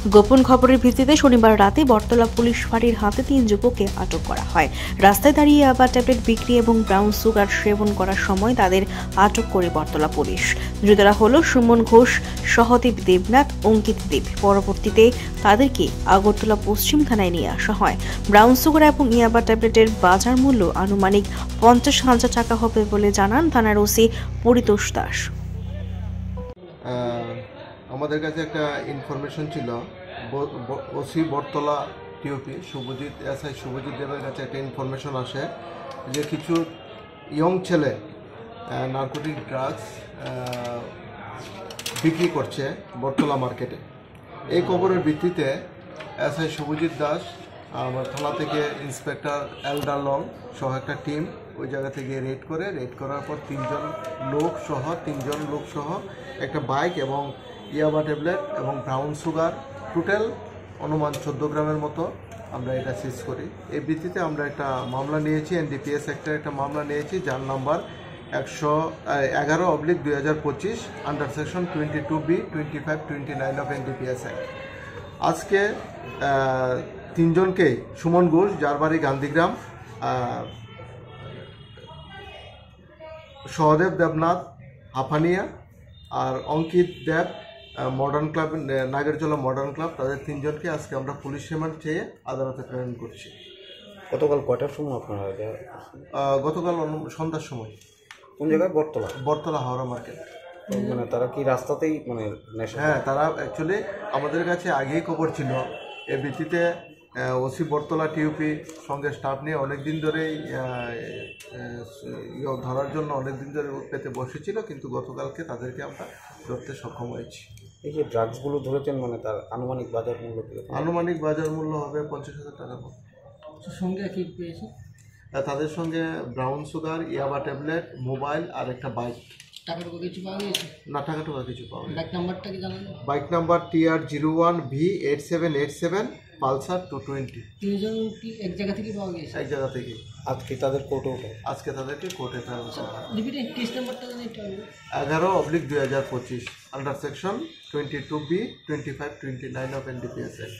গোপন খবরের ভিত্তিতে শনিবার রাতে বটতলা পুলিশ ফাঁড়ির হাতে 3 যুবককে আটক করা হয়। রাস্তায় দাঁড়িয়ে ইয়াবা ট্যাবলেট বিক্রি এবং ব্রাউন সুগার সেবন করার সময় তাদের আটক করে বটতলা পুলিশ। ধৃতরা হল সুমন ঘোষ, সহদেব দেবনাথ, অঙ্কিত দেব। পরবর্তীতে তাদেরকে আগরতলা পশ্চিম থানায় নিয়ে আসা হয়। ব্রাউন সুগার এবং ইয়াবা ট্যাবলেটের বাজার মূল্য আনুমানিক 50,000 টাকা হবে বলে জানান থানার ওসি পরিতোষ দাস। আমাদের কাছে একটা ইনফরমেশন ছিল, ওসি বটতলা টিওপি শুভজিৎ এসআই শুভজিৎ দেবের কাছে একটা ইনফরমেশন আসে যে কিছু ইয়ং ছেলে নার্কোটিক ড্রাগস বিক্রি করছে বটতলা মার্কেটে। এই খবরের ভিত্তিতে এসআই শুভজিৎ দাস আমার থানা থেকে ইন্সপেক্টর এলডার লং সহ একটা টিম ওই জায়গা থেকে রেড করার পর 3 জন লোক সহ একটা বাইক এবং ইয়াবা ট্যাবলেট এবং ব্রাউন সুগার টোটাল অনুমান 14 গ্রামের মতো আমরা এটা সিজ করি। এই ভিত্তিতে আমরা একটা মামলা নিয়েছি, এনডিপিএস অ্যাক্টের একটা মামলা নিয়েছি, যার number 111/2025 under section 22B 2529 of NDPS act. আজকে 3 জনকে সুমন ঘোষ, যার বাড়ি গান্ধীগ্রাম, সহদেব দেবনাথ হাফানিয়া, আর Ankit Deb modern club Nagerjala modern club, তাদের 3 জনকে আজকে আমরা পুলিশ রিমান্ড চেয়ে আদালতে প্রেরণ করছি। গতকাল কয়টার সময় আপনারা? গতকাল সন্ধ্যার সময়। কোন জায়গায়? বটতলা হাওড়া মার্কেট। মানে তারা কি রাস্তাতেই মানে নেশা? হ্যাঁ, তারা অ্যাকচুয়ালি আমাদের কাছে আগেই খবর ছিল। এর ভিত্তিতে ওসি বটতলা টিউপি সঙ্গে স্টাফ নিয়ে অনেকদিন ধরেই ধরার জন্য অনেকদিন ধরে পেতে বসেছিল, কিন্তু গতকালকে তাদেরকে আমরা ধরতে সক্ষম হয়েছি। এই যে ড্রাগসগুলো ধরেছেন, মানে তার আনুমানিক বাজার মূল্য কি? আনুমানিক বাজার মূল্য হবে 50,000 টাকা। সঙ্গে কি পেয়েছে? তাদের সঙ্গে ব্রাউন সুগার, ইয়াবা ট্যাবলেট, মোবাইল আর একটা বাইক। টাকা কিছু পাওয়া গেছে? না, টাকা কিছু পাওয়া গেছে। বাইক নাম্বারটা কি জানেন? Bike number TR01V8787 Pulsar 220। 3 জন কি এক জায়গা থেকে পাওয়া গেছে? এক জায়গা থেকে। আজকে তাদের কোর্টে ওঠে? আজকে তাদেরকে কোর্টে ফেরত করা হয়। লিপিতে কেস নাম্বারটা জানেন? 11/2025 under section 22B 2529 of NDPS act.